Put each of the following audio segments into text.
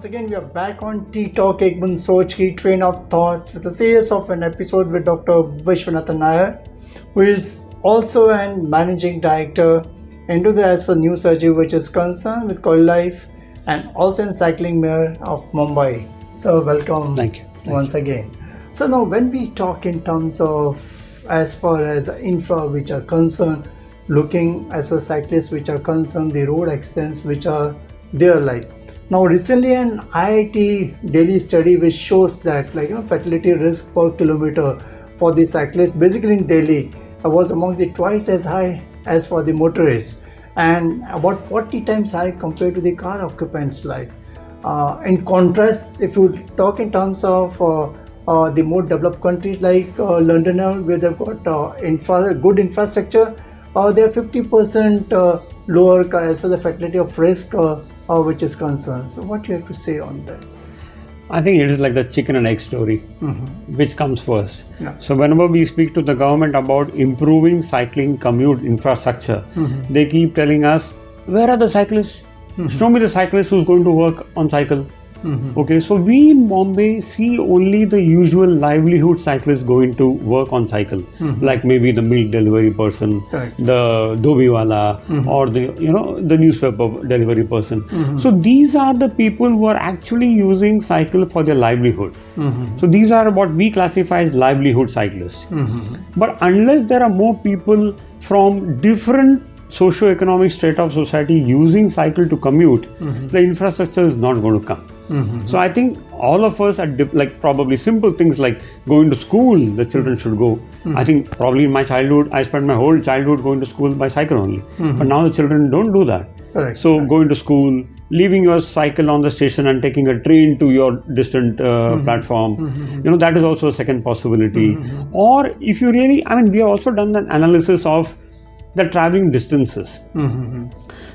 once again we are back on ttalk, एक Boond Soch की train of thoughts with a series of an episode with Dr. Viswanathan Iyer, who is also an managing director into the as for new surgery which is concerned with Qualilife and also in cycling mayor of Mumbai. So welcome. Thank you. Once again. So now when we talk in terms of as far as infra which are concerned, looking as for cyclists which are concerned, the road accidents which are there, like now recently an IIT Delhi study which shows that fatality risk per kilometer for the cyclists basically in Delhi was among the twice as high as for the motorists and about 40 times high compared to the car occupants. Like in contrast, if you talk in terms of the more developed countries like London, where they've got good infrastructure, they are 50% lower as for the fatality of risk which is concerned. So what do you have to say on this? I think it is like the chicken and egg story, which comes first. Yeah. So whenever we speak to the government about improving cycling commute infrastructure, they keep telling us, where are the cyclists? Show me the cyclist who's going to work on cycle. Okay, so we in Bombay see only the usual livelihood cyclists going to work on cycle, like maybe the milk delivery person, the dobiwala, or the newspaper delivery person. So these are the people who are actually using cycle for their livelihood. So these are what we classify as livelihood cyclists. But unless there are more people from different socio-economic strata of society using cycle to commute, the infrastructure is not going to come. So I think all of us are like probably simple things like going to school, the children should go. I think probably in my childhood, I spent my whole childhood going to school by cycle only. But now the children don't do that. Correct. So going to school, leaving your cycle on the station and taking a train to your distant platform, that is also a second possibility. Or if you really, we have also done an analysis of the traveling distances.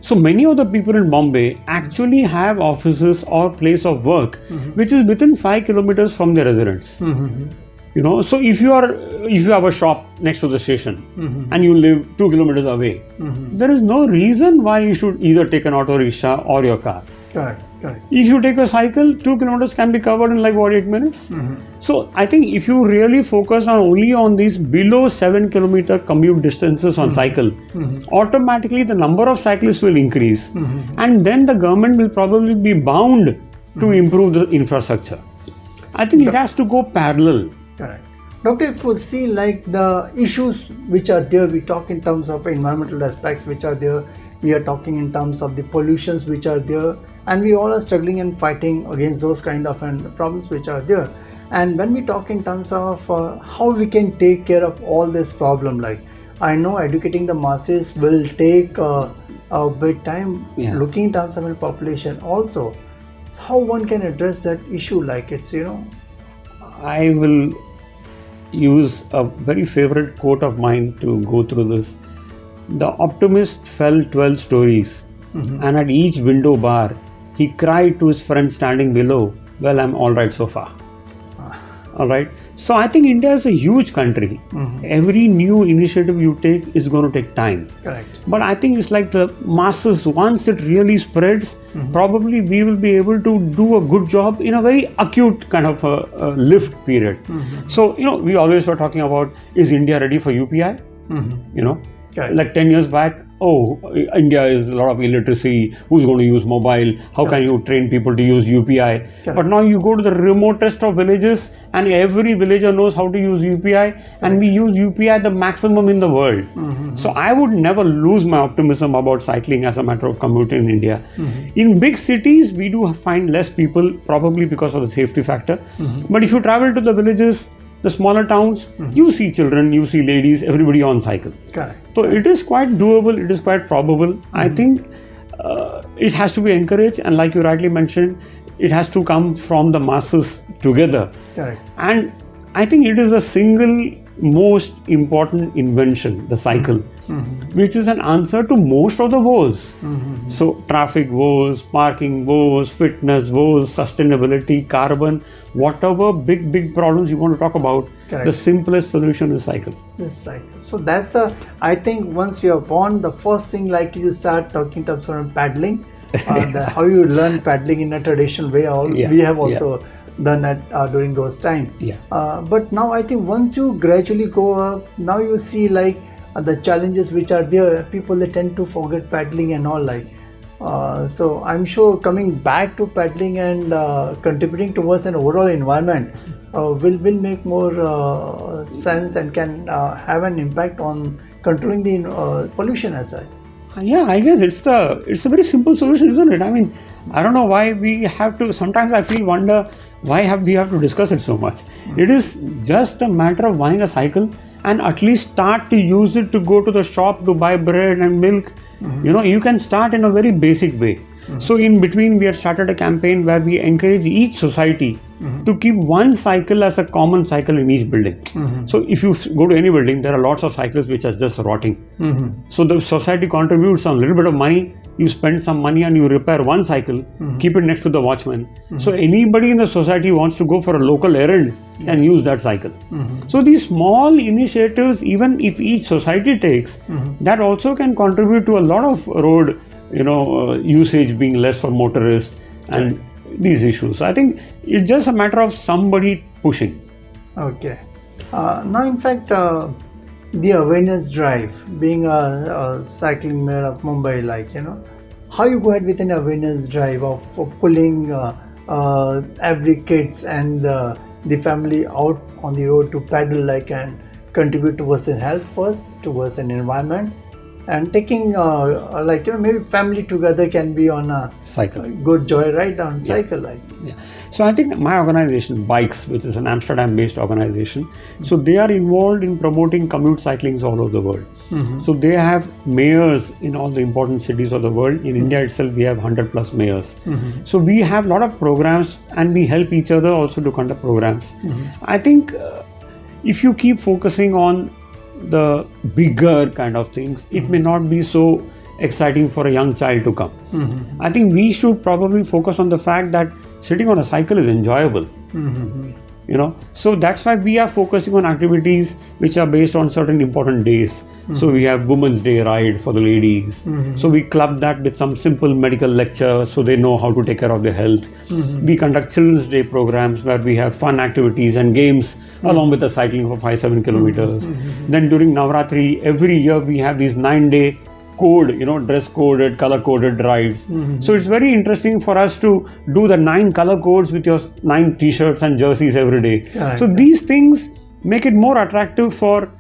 So many of the people in Bombay actually have offices or place of work which is within 5 kilometers from their residence. So if you have a shop next to the station and you live 2 kilometers away, there is no reason why you should either take an auto rickshaw or your car. Correct. If you take a cycle, 2 kilometers can be covered in like 8 minutes. So I think if you really focus only on these below 7 kilometer commute distances on cycle, automatically the number of cyclists will increase, and then the government will probably be bound to improve the infrastructure. I think it has to go parallel. Correct. Doctor, if we see like the issues which are there, we talk in terms of environmental aspects which are there, we are talking in terms of the pollutions which are there, and we all are struggling and fighting against those kind of problems which are there. And when we talk in terms of how we can take care of all this problem, like I know educating the masses will take a bit time, looking in terms of the population also. How one can address that issue, like it's I will use a very favorite quote of mine to go through this. The optimist fell 12 stories, and at each window bar, he cried to his friend standing below, well, I'm all right so far. All right. So I think India is a huge country. Every new initiative you take is going to take time. Correct. But I think it's like the masses, once it really spreads, probably we will be able to do a good job in a very acute kind of a lift period. So, we always were talking about, is India ready for UPI? Correct. Like 10 years back, India is a lot of illiteracy, who's going to use mobile, how can you train people to use UPI? But now you go to the remotest of villages and every villager knows how to use UPI, and we use UPI the maximum in the world. So I would never lose my optimism about cycling as a matter of commuting in India. In big cities, we do find less people, probably because of the safety factor. But if you travel to the villages, the smaller towns, you see children, you see ladies, everybody on cycle. Correct. So it is quite doable, it is quite probable. I think it has to be encouraged, and like you rightly mentioned, it has to come from the masses together. Correct. And I think it is the single most important invention, the cycle, which is an answer to most of the woes. So traffic woes, parking woes, fitness woes, sustainability, carbon, whatever big problems you want to talk about, the simplest solution is cycle. This cycle. So that's I think once you're born, the first thing like you start talking in terms of paddling, how you learn paddling in a traditional way. We have also done that during those times. But now I think once you gradually go up, now you see like the challenges which are there. People, they tend to forget paddling and all like. So I'm sure coming back to paddling and contributing towards an overall environment will make more sense and can have an impact on controlling the pollution as such. Yeah, I guess it's a very simple solution, isn't it? I mean, I don't know why we have to. Sometimes I wonder why we have to discuss it so much. It is just a matter of buying a cycle and at least start to use it to go to the shop to buy bread and milk. You know, you can start in a very basic way. So in between, we have started a campaign where we encourage each society to keep one cycle as a common cycle in each building. So if you go to any building, there are lots of cycles which are just rotting. So the society contributes a little bit of money. You spend some money and you repair one cycle, keep it next to the watchman. So anybody in the society who wants to go for a local errand can use that cycle. So these small initiatives, even if each society takes, that also can contribute to a lot of road usage being less for motorists and these issues. I think it's just a matter of somebody pushing. Okay. Now, in fact, the awareness drive, being a cycling mayor of Mumbai, like, how you go ahead with an awareness drive of pulling every kids and the family out on the road to paddle like and contribute towards the health first, towards an environment. And taking maybe family together can be on a cycle, good joyride on cycle. So I think my organization, Bikes, which is an Amsterdam-based organization, so they are involved in promoting commute cyclings all over the world. So they have mayors in all the important cities of the world. In India itself, we have 100 plus mayors. So we have a lot of programs and we help each other also to conduct programs. I think if you keep focusing on the bigger kind of things, it may not be so exciting for a young child to come. I think we should probably focus on the fact that sitting on a cycle is enjoyable. So that's why we are focusing on activities which are based on certain important days. So we have Women's Day ride for the ladies. So we club that with some simple medical lecture so they know how to take care of their health. We conduct Children's Day programs where we have fun activities and games along with the cycling for 5-7 kilometers. Then during Navratri, every year we have these 9-day code, dress coded, color coded rides. So it's very interesting for us to do the 9 color codes with your 9 t-shirts and jerseys every day. So these things make it more attractive for,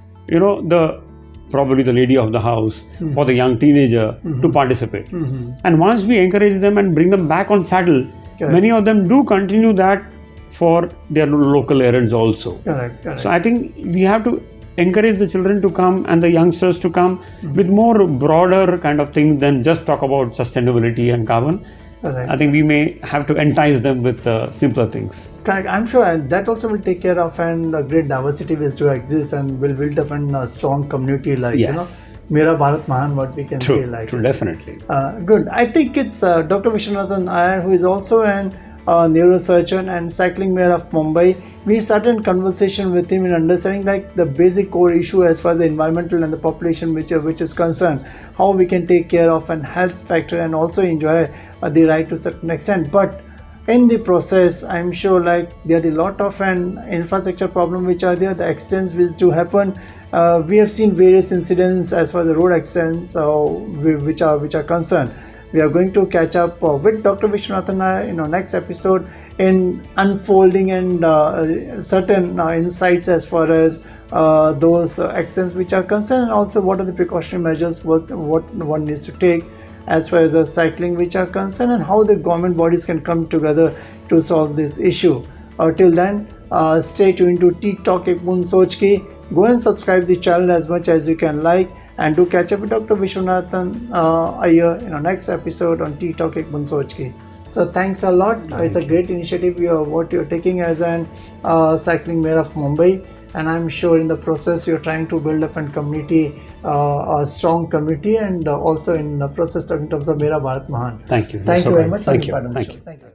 probably the lady of the house, for the young teenager to participate. And once we encourage them and bring them back on saddle, many of them do continue that for their local errands also. So I think we have to encourage the children to come and the youngsters to come with more broader kind of things than just talk about sustainability and carbon. I think we may have to entice them with simpler things. Correct. I'm sure that also will take care of and a great diversity which to exist and will build up a strong community like, Mera Bharat Mahan, what we can say like. True, definitely. Good. I think it's Dr. Viswanathan Iyer, who is also an neurosurgeon and cycling mayor of Mumbai. We started a conversation with him in understanding like the basic core issue as far as the environmental and the population which is concerned, how we can take care of an health factor and also enjoy the ride to a certain extent. But in the process, I'm sure like there are a lot of an infrastructure problem which are there, the accidents which do happen. We have seen various incidents as far as the road accidents which are concerned. We are going to catch up with Dr. Viswanathan Iyer in our next episode in unfolding and certain insights as far as those accidents which are concerned, and also what are the precautionary measures what one needs to take as far as the cycling which are concerned, and how the government bodies can come together to solve this issue. Till then, stay tuned to ttalk Boond Soch. Go and subscribe the channel as much as you can like, and do catch up with Dr. Viswanathan Iyer in our next episode on ttalk Boond Soch. So thanks a lot. It's a great initiative what you're taking as an cycling mayor of Mumbai, and I'm sure in the process you're trying to build up a community, a strong community, and also in the process in terms of Mera Bharat Mahan. Thank you. Thank you very much. Thank you.